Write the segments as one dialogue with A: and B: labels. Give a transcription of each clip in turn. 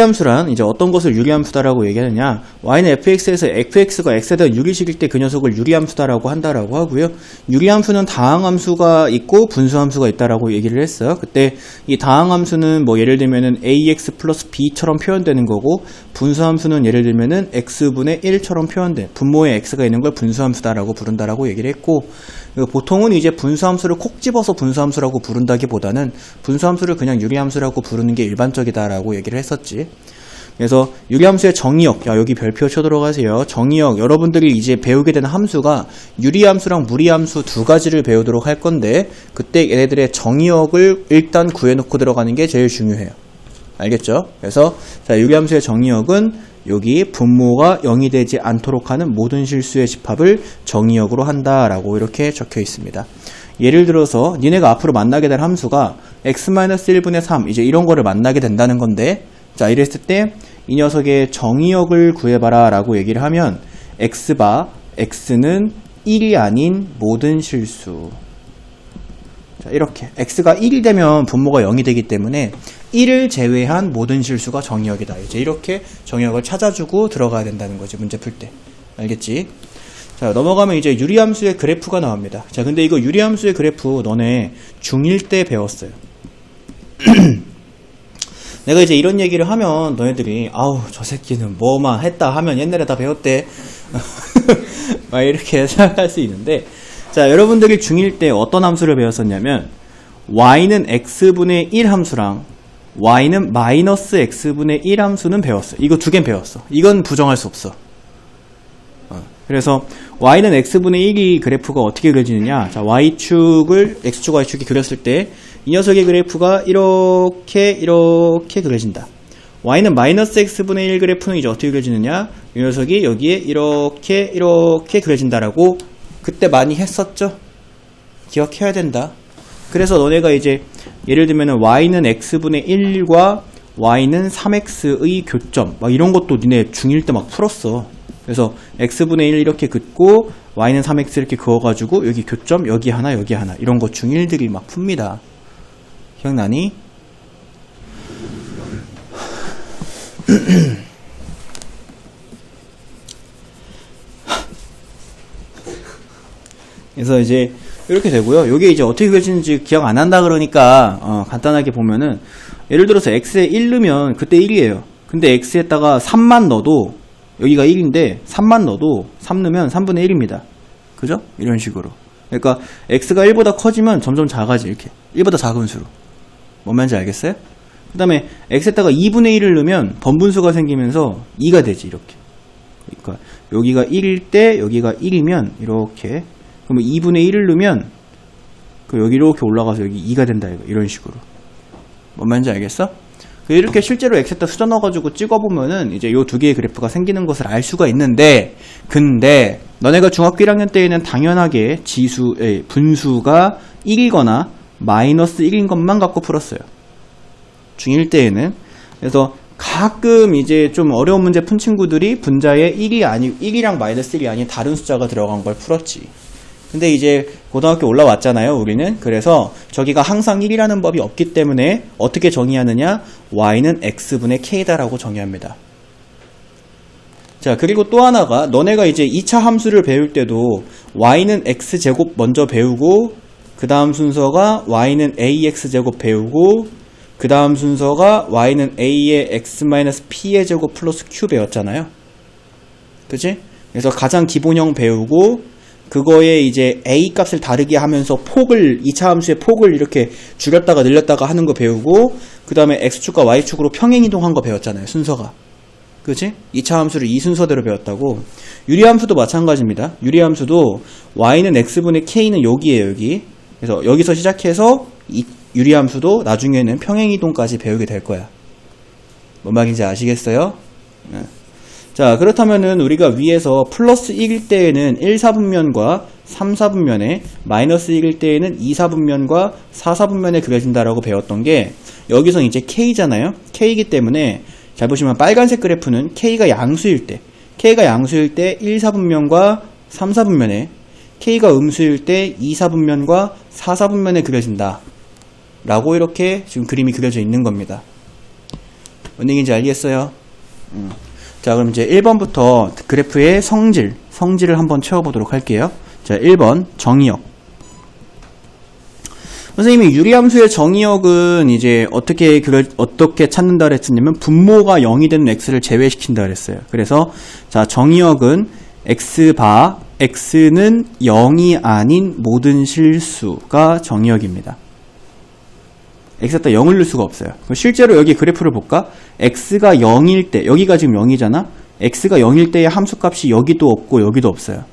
A: 유리함수란 이제 어떤 것을 유리함수다라고 얘기하느냐, y는 fx에서 fx가 x에 대한 유리식일 때 그 녀석을 유리함수다라고 한다라고 하고요. 유리함수는 다항함수가 있고 분수함수가 있다라고 얘기를 했어요. 그때 이 다항함수는 뭐 예를 들면은 ax 플러스 b처럼 표현되는 거고, 분수함수는 예를 들면은 x분의 1처럼 표현돼, 분모에 x가 있는 걸 분수함수다라고 부른다라고 얘기를 했고, 보통은 이제 분수함수를 콕 집어서 분수함수라고 부른다기보다는 분수함수를 그냥 유리함수라고 부르는 게 일반적이다라고 얘기를 했었지. 그래서 유리함수의 정의역, 야 여기 별표 쳐 들어가세요. 정의역, 여러분들이 이제 배우게 되는 함수가 유리함수랑 무리함수 두 가지를 배우도록 할 건데, 그때 얘네들의 정의역을 일단 구해놓고 들어가는 게 제일 중요해요. 알겠죠? 그래서 자, 유리함수의 정의역은 여기 분모가 0이 되지 않도록 하는 모든 실수의 집합을 정의역으로 한다라고 이렇게 적혀 있습니다. 예를 들어서 니네가 앞으로 만나게 될 함수가 x-1분의 3 이제 이런 거를 만나게 된다는 건데, 자 이랬을 때 이 녀석의 정의역을 구해봐라 라고 얘기를 하면, x바 x는 1이 아닌 모든 실수. 자 이렇게 x가 1이 되면 분모가 0이 되기 때문에 1을 제외한 모든 실수가 정의역이다. 이제 이렇게 정의역을 찾아주고 들어가야 된다는 거지, 문제 풀 때. 알겠지? 자, 넘어가면 이제 유리함수의 그래프가 나옵니다. 자, 근데 이거 유리함수의 그래프 너네 중1 때 배웠어요. 내가 이제 이런 얘기를 하면 너희들이 아우 저 새끼는 뭐만 했다 하면 옛날에 다 배웠대 막 이렇게 생각할 수 있는데, 자 여러분들이 중1 때 어떤 함수를 배웠었냐면 y는 x분의 1 함수랑 y는 마이너스 x분의 1 함수는 배웠어. 이거 두 개는 배웠어. 이건 부정할 수 없어. 그래서 y는 x분의 1이 그래프가 어떻게 그려지느냐, 자 y축을 x축 y축이 그렸을 때 이 녀석의 그래프가 이렇게 그려진다. y는 마이너스 x분의 1 그래프는 이제 어떻게 그려지느냐, 이 녀석이 여기에 이렇게 그려진다라고 그때 많이 했었죠. 기억해야 된다. 그래서 너네가 이제 예를 들면 y는 x분의 1과 y는 3x의 교점 막 이런 것도 니네 중1 때 막 풀었어. 그래서 x분의 1 이렇게 긋고 y는 3x 이렇게 그어가지고 여기 교점 여기 하나 여기 하나 이런 거 중1들이 막 풉니다. 기억나니? 그래서 이제 이렇게 되고요. 이게 이제 어떻게 그려지는지 기억 안 난다 그러니까 간단하게 보면은, 예를 들어서 x에 1 넣으면 그때 1이에요. 근데 x에다가 3만 넣어도 여기가 1인데 3만 넣어도 3 넣으면 3분의 1입니다. 그죠? 이런 식으로. 그러니까 x가 1보다 커지면 점점 작아지. 이렇게 1보다 작은 수로. 뭔 말인지 알겠어요? 그 다음에 x에다가 2분의 1을 넣으면 번분수가 생기면서 2가 되지. 이렇게. 그러니까 여기가 1일 때 여기가 1이면 이렇게, 그러면 2분의 1을 넣으면 여기 이렇게 올라가서 여기 2가 된다. 이런 식으로. 뭔 말인지 알겠어? 이렇게 실제로 엑셀에다 숫자 넣어가지고 찍어보면은 이제 요 두 개의 그래프가 생기는 것을 알 수가 있는데, 근데 너네가 중학교 1학년 때에는 당연하게 분수가 1이거나 마이너스 1인 것만 갖고 풀었어요. 중1 때에는. 그래서 가끔 이제 좀 어려운 문제 푼 친구들이 분자에 1이랑 마이너스 1이 아닌 다른 숫자가 들어간 걸 풀었지. 근데 이제 고등학교 올라왔잖아요, 우리는. 그래서 저기가 항상 1이라는 법이 없기 때문에 어떻게 정의하느냐, y는 x분의 k다라고 정의합니다. 자, 그리고 또 하나가, 너네가 이제 2차 함수를 배울 때도 y는 x제곱 먼저 배우고, 그 다음 순서가 y는 ax제곱 배우고, 그 다음 순서가 y는 a의 x-p의 제곱 플러스 q 배웠잖아요. 그치? 그래서 가장 기본형 배우고, 그거에 이제 a 값을 다르게 하면서 폭을, 2차 함수의 폭을 이렇게 줄였다가 늘렸다가 하는 거 배우고, 그 다음에 x축과 y축으로 평행이동한 거 배웠잖아요, 순서가. 그치? 2차 함수를 이 순서대로 배웠다고. 유리함수도 마찬가지입니다. 유리함수도 y는 x분의 k는 여기에요, 여기. 그래서 여기서 시작해서 이 유리함수도 나중에는 평행이동까지 배우게 될 거야. 뭔 말인지 아시겠어요? 네. 자, 그렇다면은 우리가 위에서 플러스 1일 때에는 1, 4분면과 3, 4분면에, 마이너스 1일 때에는 2, 4분면과 4, 4분면에 그려진다라고 배웠던 게, 여기서 이제 K잖아요? K이기 때문에, 잘 보시면 빨간색 그래프는 K가 양수일 때, 1, 4분면과 3, 4분면에, K가 음수일 때 2, 4분면과 4, 4분면에 그려진다. 라고 이렇게 지금 그림이 그려져 있는 겁니다. 뭔 얘기인지 알겠어요? 자, 그럼 이제 1번부터 그래프의 성질을 한번 채워보도록 할게요. 자, 1번 정의역. 선생님이 유리함수의 정의역은 이제 어떻게 찾는다 그랬냐면 분모가 0이 되는 x를 제외시킨다 그랬어요. 그래서 자, 정의역은 x바 x는 0이 아닌 모든 실수가 정의역입니다. x에다 0을 넣을 수가 없어요. 실제로 여기 그래프를 볼까? x가 0일 때, 여기가 지금 0이잖아? x가 0일 때의 함수값이 여기도 없고 여기도 없어요.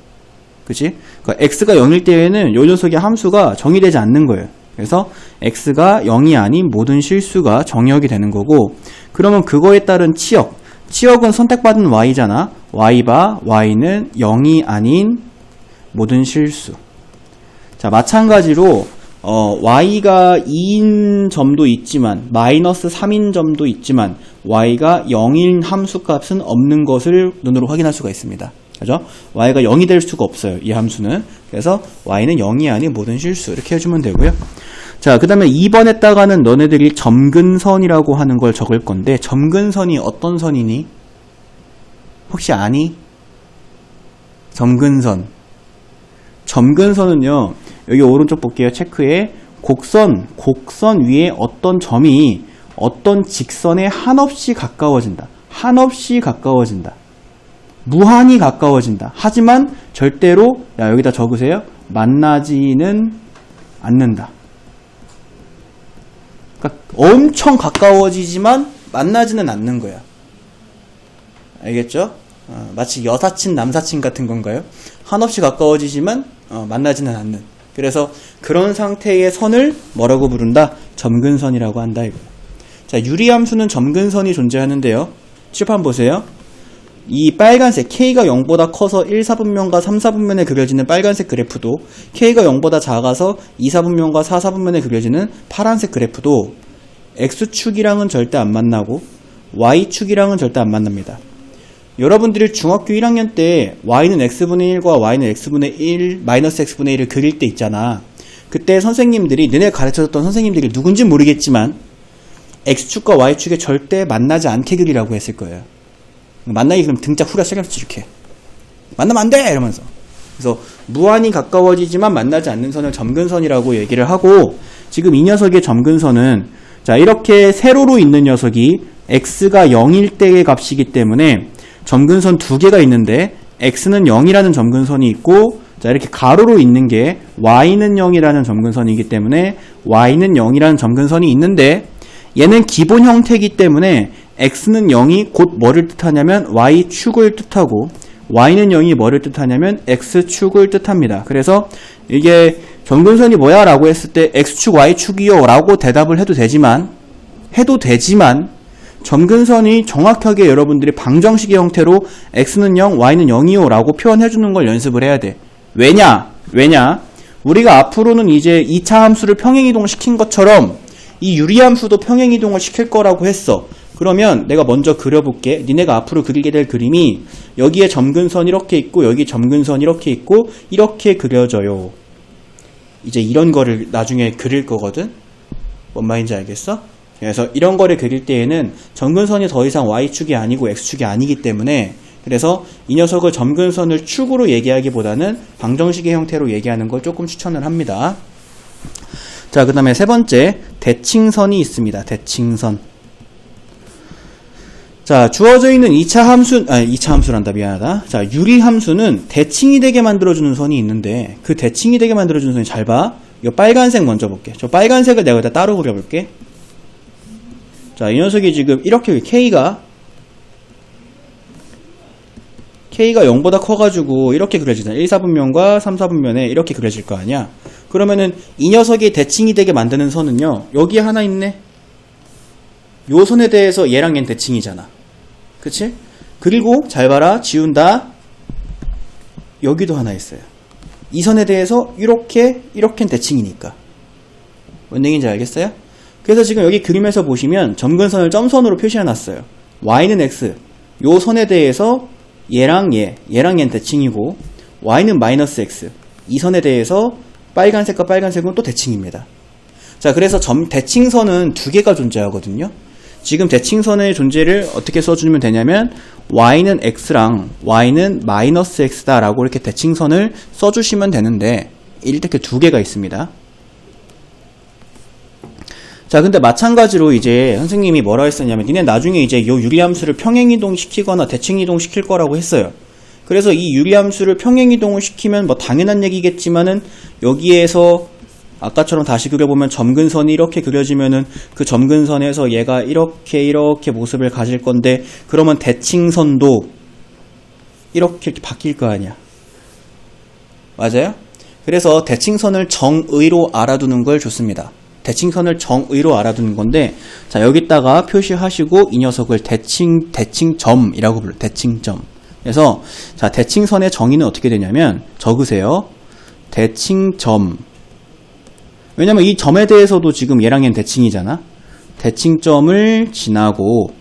A: 그치? 그러니까 x가 0일 때에는 요 녀석의 함수가 정의되지 않는 거예요. 그래서 x가 0이 아닌 모든 실수가 정의역이 되는 거고, 그러면 그거에 따른 치역은 선택받은 y잖아? y바 y는 0이 아닌 모든 실수. 자, 마찬가지로 y가 2인 점도 있지만 마이너스 3인 점도 있지만 y가 0인 함수값은 없는 것을 눈으로 확인할 수가 있습니다. 그죠? y가 0이 될 수가 없어요. 이 함수는. 그래서 y는 0이 아닌 모든 실수 이렇게 해주면 되고요. 자, 그 다음에 2번에다가는 너네들이 점근선이라고 하는 걸 적을 건데, 점근선이 어떤 선이니? 혹시 아니? 점근선은요, 여기 오른쪽 볼게요. 체크에 곡선 위에 어떤 점이 어떤 직선에 한없이 가까워진다. 무한히 가까워진다. 하지만 절대로, 야, 여기다 적으세요. 만나지는 않는다. 그러니까 엄청 가까워지지만 만나지는 않는 거야. 알겠죠? 마치 여사친, 남사친 같은 건가요? 한없이 가까워지지만 만나지는 않는. 그래서 그런 상태의 선을 뭐라고 부른다? 점근선이라고 한다 이거예요. 자, 유리함수는 점근선이 존재하는데요. 칠판 보세요. 이 빨간색 K가 0보다 커서 1, 4분면과 3, 4분면에 그려지는 빨간색 그래프도, K가 0보다 작아서 2, 4분면과 4, 4분면에 그려지는 파란색 그래프도 X축이랑은 절대 안 만나고 Y축이랑은 절대 안 만납니다. 여러분들이 중학교 1학년 때 Y는 X분의 1과 Y는 X분의 1, 마이너스 X분의 1을 그릴 때 있잖아. 그때 선생님들이, 너네 가르쳐줬던 선생님들이 누군지 모르겠지만 X축과 Y축에 절대 만나지 않게 그리라고 했을 거예요. 만나기 그럼 등짝 후려 세게 이렇게 만나면 안 돼! 이러면서. 그래서 무한히 가까워지지만 만나지 않는 선을 점근선이라고 얘기를 하고, 지금 이 녀석의 점근선은, 자, 이렇게 세로로 있는 녀석이 x가 0일 때의 값이기 때문에 점근선 두 개가 있는데, x는 0이라는 점근선이 있고, 자, 이렇게 가로로 있는 게 y는 0이라는 점근선이기 때문에 y는 0이라는 점근선이 있는데, 얘는 기본 형태이기 때문에 x는 0이 곧 뭐를 뜻하냐면 y축을 뜻하고, y는 0이 뭐를 뜻하냐면 x축을 뜻합니다. 그래서 이게 점근선이 뭐야? 라고 했을 때 x축, y축이요 라고 대답을 해도 되지만 점근선이 정확하게 여러분들이 방정식의 형태로 x는 0, y는 0이요 라고 표현해주는 걸 연습을 해야 돼. 왜냐? 우리가 앞으로는 이제 2차 함수를 평행이동 시킨 것처럼 이 유리함수도 평행이동을 시킬 거라고 했어. 그러면 내가 먼저 그려볼게. 니네가 앞으로 그리게 될 그림이 여기에 점근선 이렇게 있고 여기 점근선 이렇게 있고 이렇게 그려져요. 이제 이런 거를 나중에 그릴 거거든. 뭔 말인지 알겠어? 그래서 이런 거를 그릴 때에는 점근선이 더 이상 y축이 아니고 x축이 아니기 때문에, 그래서 이 녀석을 점근선을 축으로 얘기하기보다는 방정식의 형태로 얘기하는 걸 조금 추천을 합니다. 자, 그 다음에 세 번째, 대칭선이 있습니다. 대칭선. 자, 주어져 있는 2차 함수란다. 미안하다. 자, 유리함수는 대칭이 되게 만들어주는 선이 있는데, 그 대칭이 되게 만들어주는 선이 잘 봐. 이거 빨간색 먼저 볼게. 저 빨간색을 내가 여기다 따로 그려볼게. 자, 이 녀석이 지금 이렇게 K가 0보다 커가지고 이렇게 그려지잖아. 1, 4분면과 3, 4분면에 이렇게 그려질 거 아니야. 그러면은 이 녀석이 대칭이 되게 만드는 선은요, 여기 하나 있네. 요 선에 대해서 얘랑 얘는 대칭이잖아. 그치? 그리고 잘 봐라. 지운다. 여기도 하나 있어요. 이 선에 대해서 이렇게는 대칭이니까. 뭔 얘기인지 알겠어요? 그래서 지금 여기 그림에서 보시면 점근선을 점선으로 표시해놨어요. y는 x. 요 선에 대해서 얘랑 얘는 대칭이고, y는 마이너스 x. 이 선에 대해서 빨간색과 빨간색은 또 대칭입니다. 자, 그래서 대칭선은 두 개가 존재하거든요. 지금 대칭선의 존재를 어떻게 써주면 되냐면 y는 x랑 y는 마이너스 x다 라고 이렇게 대칭선을 써주시면 되는데 이렇게 두 개가 있습니다. 자, 근데 마찬가지로 이제 선생님이 뭐라 했었냐면 니네 나중에 이제 요 유리함수를 평행이동 시키거나 대칭이동 시킬 거라고 했어요. 그래서 이 유리함수를 평행이동을 시키면 뭐 당연한 얘기겠지만은 여기에서 아까처럼 다시 그려보면 점근선이 이렇게 그려지면은 그 점근선에서 얘가 이렇게 모습을 가질 건데 그러면 대칭선도 이렇게 바뀔 거 아니야. 맞아요? 그래서 대칭선을 정의로 알아두는 걸 좋습니다. 대칭선을 정의로 알아두는 건데 자 여기다가 표시하시고 이 녀석을 대칭점이라고 불러요. 대칭점. 그래서 자 대칭선의 정의는 어떻게 되냐면 적으세요. 대칭점. 왜냐면 이 점에 대해서도 지금 얘랑 얘는 대칭이잖아. 대칭점을 지나고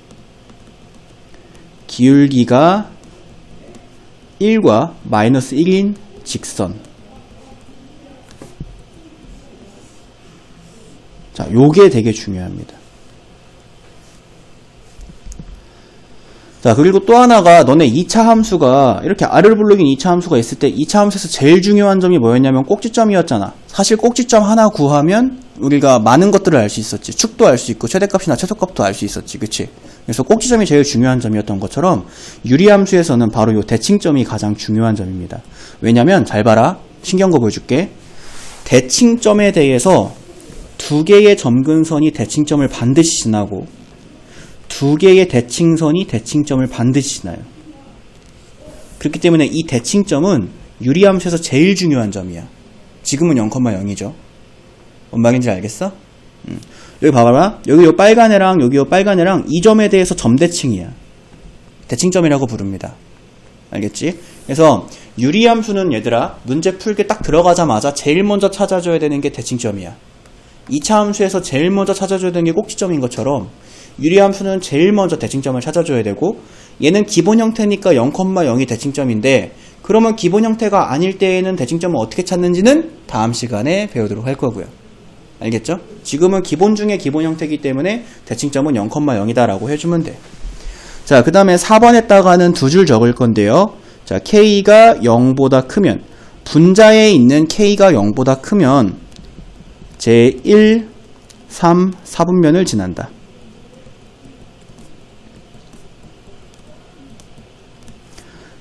A: 기울기가 1과 마이너스 1인 직선. 자, 요게 되게 중요합니다. 자, 그리고 또 하나가 너네 2차 함수가 이렇게 R을 부르긴 2차 함수가 있을 때 2차 함수에서 제일 중요한 점이 뭐였냐면 꼭지점이었잖아. 사실 꼭지점 하나 구하면 우리가 많은 것들을 알 수 있었지. 축도 알 수 있고 최대값이나 최소값도 알 수 있었지. 그치? 그래서 꼭지점이 제일 중요한 점이었던 것처럼 유리함수에서는 바로 요 대칭점이 가장 중요한 점입니다. 왜냐면 잘 봐라. 신기한 거 보여줄게. 대칭점에 대해서 두 개의 점근선이 대칭점을 반드시 지나고 두 개의 대칭선이 대칭점을 반드시 지나요. 그렇기 때문에 이 대칭점은 유리함수에서 제일 중요한 점이야. 지금은 0,0이죠. 뭔 말인지 알겠어? 여기 봐봐라. 여기 요 빨간 애랑 여기 요 빨간 애랑 이 점에 대해서 점대칭이야. 대칭점이라고 부릅니다. 알겠지? 그래서 유리함수는 얘들아 문제 풀게 딱 들어가자마자 제일 먼저 찾아줘야 되는 게 대칭점이야. 2차 함수에서 제일 먼저 찾아줘야 되는 게 꼭지점인 것처럼 유리함수는 제일 먼저 대칭점을 찾아줘야 되고 얘는 기본 형태니까 0,0이 대칭점인데 그러면 기본 형태가 아닐 때에는 대칭점을 어떻게 찾는지는 다음 시간에 배우도록 할 거고요. 알겠죠? 지금은 기본 중에 기본 형태이기 때문에 대칭점은 0,0이다 라고 해주면 돼. 자, 그 다음에 4번에다가는 두 줄 적을 건데요. 자, K가 0보다 크면 분자에 있는 K가 0보다 크면 제1, 3, 4분면을 지난다.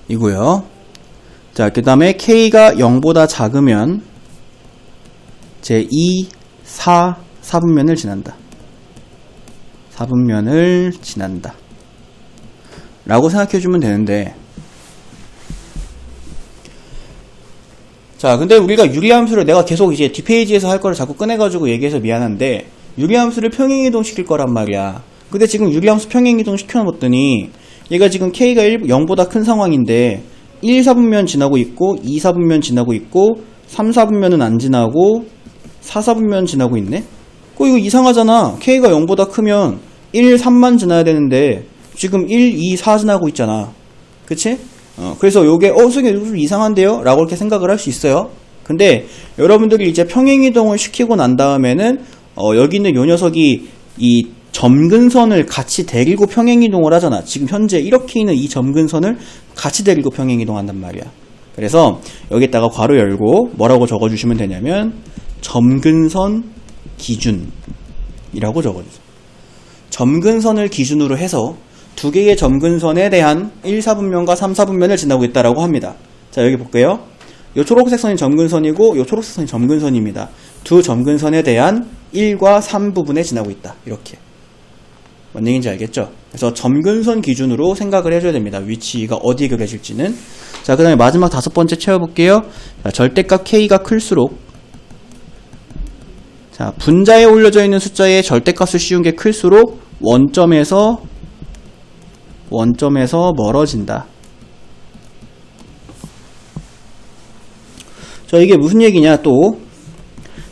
A: 이고요. 자, 그 다음에 K가 0보다 작으면 제2, 4, 4분면을 지난다. 4분면을 지난다. 라고 생각해주면 되는데 자, 근데 우리가 유리함수를 내가 계속 이제 뒷페이지에서 할 거를 자꾸 꺼내가지고 얘기해서 미안한데 유리함수를 평행이동 시킬 거란 말이야. 근데 지금 유리함수 평행이동 시켜놓았더니 얘가 지금 K가 0보다 큰 상황인데 1, 4분면 지나고 있고 2, 4분면 지나고 있고 3, 4분면은 안 지나고 4, 4분면 지나고 있네? 이거 이상하잖아. K가 0보다 크면 1, 3만 지나야 되는데 지금 1, 2, 4 지나고 있잖아. 그치? 그래서 요게 선생님 좀 이상한데요? 라고 이렇게 생각을 할 수 있어요. 근데 여러분들이 이제 평행이동을 시키고 난 다음에는 여기 있는 요 녀석이 이 점근선을 같이 데리고 평행이동을 하잖아. 지금 현재 이렇게 있는 이 점근선을 같이 데리고 평행이동한단 말이야. 그래서 여기다가 괄호 열고 뭐라고 적어주시면 되냐면 점근선 기준이라고 적어주세요. 점근선을 기준으로 해서 두 개의 점근선에 대한 1, 4분면과 3, 4분면을 지나고 있다라고 합니다. 자, 여기 볼게요. 요 초록색 선이 점근선이고 요 초록색 선이 점근선입니다. 두 점근선에 대한 1과 3 부분에 지나고 있다. 이렇게. 뭔 얘기인지 알겠죠? 그래서 점근선 기준으로 생각을 해줘야 됩니다. 위치가 어디에 그려질지는. 자, 그 다음에 마지막 5번째 채워볼게요. 자, 절대값 K가 클수록 자, 분자에 올려져 있는 숫자의 절대값을 씌운 게 클수록 원점에서 멀어진다. 자, 이게 무슨 얘기냐 또.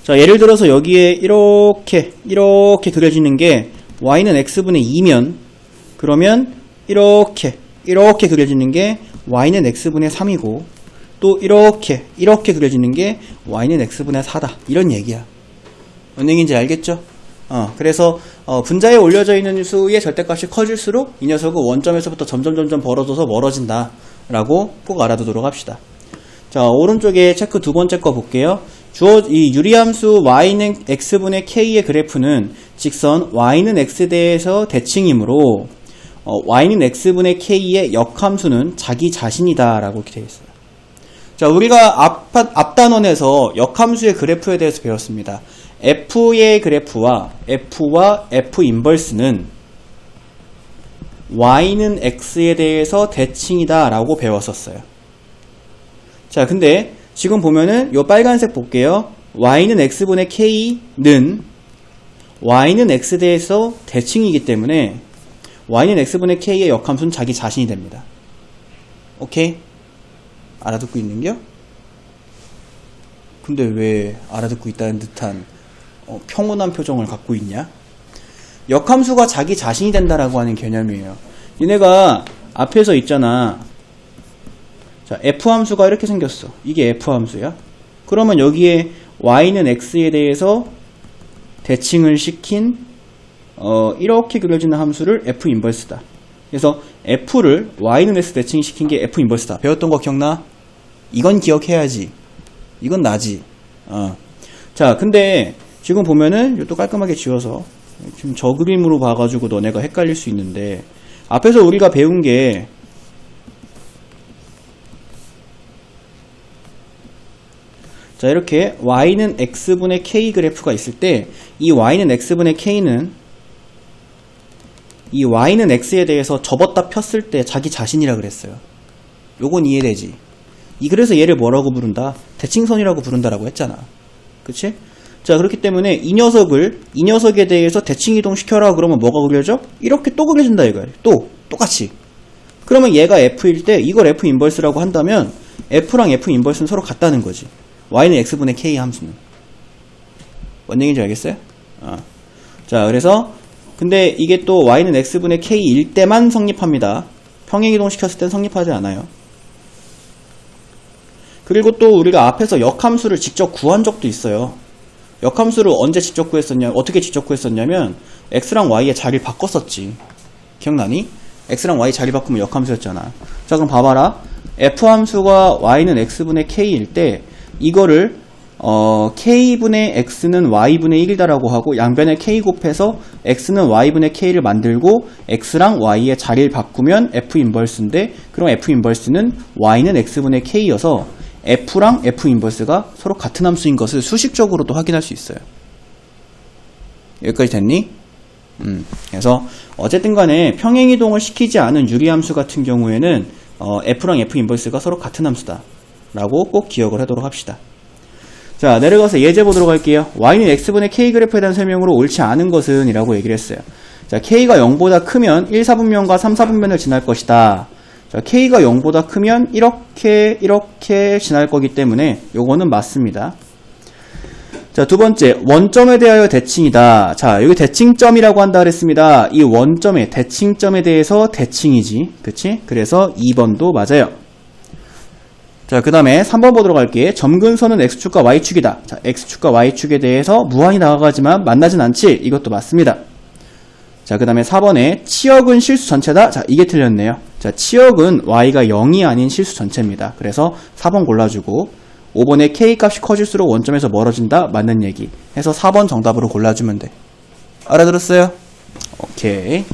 A: 자, 예를 들어서 여기에 이렇게 그려지는 게 y는 x분의 2면 그러면 이렇게 그려지는 게 y는 x분의 3이고 또 이렇게 그려지는 게 y는 x분의 4다. 이런 얘기야. 뭔 얘기인지 알겠죠? 그래서 분자에 올려져 있는 수의 절대값이 커질수록 이 녀석은 원점에서부터 점점 벌어져서 멀어진다 라고 꼭 알아두도록 합시다. 자, 오른쪽에 체크 두 번째 거 볼게요. 이 유리함수 y는 x분의 k의 그래프는 직선 y는 x대에서 대칭이므로 y는 x분의 k의 역함수는 자기 자신이다 라고 이렇게 되어 있어요. 자, 우리가 앞 단원에서 역함수의 그래프에 대해서 배웠습니다. f의 그래프와 f와 f 인버스는 y는 x에 대해서 대칭이다 라고 배웠었어요. 자, 근데 지금 보면은 요 빨간색 볼게요. y는 x분의 k는 y는 x대에서 대칭이기 때문에 y는 x분의 k의 역함수는 자기 자신이 됩니다. 오케이? 알아듣고 있는겨? 근데 왜 알아듣고 있다는 듯한 평온한 표정을 갖고 있냐? 역함수가 자기 자신이 된다라고 하는 개념이에요. 얘네가 앞에서 있잖아. 자, f함수가 이렇게 생겼어. 이게 f함수야. 그러면 여기에 y는 x에 대해서 대칭을 시킨 이렇게 그려지는 함수를 f 인버스다. 그래서 f를 y는 x 대칭시킨 게 f 인버스다. 배웠던 거 기억나? 이건 기억해야지. 이건 나지. 자, 근데 지금 보면은 이것도 깔끔하게 지워서 지금 저 그림으로 봐가지고 너네가 헷갈릴 수 있는데 앞에서 우리가 배운 게 자, 이렇게 y는 x분의 k 그래프가 있을 때 이 y는 x분의 k는 이 y는 x에 대해서 접었다 폈을 때 자기 자신이라 그랬어요. 요건 이해되지? 그래서 얘를 뭐라고 부른다? 대칭선이라고 부른다라고 했잖아. 그치? 자, 그렇기 때문에 이 녀석에 대해서 대칭 이동시켜라 그러면 뭐가 그려져? 이렇게 또 그려진다 이거야. 똑같이. 그러면 얘가 f일 때 이걸 f 인버스라고 한다면 f랑 f 인버스는 서로 같다는 거지. y는 x분의 k 함수는. 뭔 얘기인지 알겠어요? 자, 그래서 근데 이게 또 y는 x분의 k일 때만 성립합니다. 평행이동 시켰을 땐 성립하지 않아요. 그리고 또 우리가 앞에서 역함수를 직접 구한 적도 있어요. 역함수를 언제 직접 구했었냐, 어떻게 직접 구했었냐면 x랑 y의 자리를 바꿨었지. 기억나니? x랑 y 자리 바꾸면 역함수였잖아. 자, 그럼 봐봐라. f함수가 y는 x분의 k일 때 이거를 k분의 x는 y분의 1이다라고 하고 양변에 k 곱해서 x는 y분의 k를 만들고 x랑 y의 자리를 바꾸면 f 인버스인데 그럼 f 인버스는 y는 x분의 k여서 f랑 f 인버스가 서로 같은 함수인 것을 수식적으로도 확인할 수 있어요. 여기까지 됐니? 그래서 어쨌든 간에 평행이동을 시키지 않은 유리함수 같은 경우에는 f랑 f 인버스가 서로 같은 함수다 라고 꼭 기억을 하도록 합시다. 자, 내려가서 예제 보도록 할게요. y는 x분의 k 그래프에 대한 설명으로 옳지 않은 것은 이라고 얘기를 했어요. 자, k가 0보다 크면 1, 4분면과 3, 4분면을 지날 것이다. 자, k가 0보다 크면 이렇게 지날 거기 때문에 요거는 맞습니다. 자, 두 번째, 원점에 대하여 대칭이다. 자, 여기 대칭점이라고 한다 그랬습니다. 이 원점의 대칭점에 대해서 대칭이지. 그치? 그래서 2번도 맞아요. 자, 그 다음에 3번 보도록 할게. 점근선은 x축과 y축이다. 자, x축과 y축에 대해서 무한히 다가가지만 만나진 않지. 이것도 맞습니다. 자, 그 다음에 4번에 치역은 실수 전체다. 자, 이게 틀렸네요. 자, 치역은 y가 0이 아닌 실수 전체입니다. 그래서 4번 골라주고 5번에 k 값이 커질수록 원점에서 멀어진다. 맞는 얘기 해서 4번 정답으로 골라주면 돼. 알아들었어요? 오케이.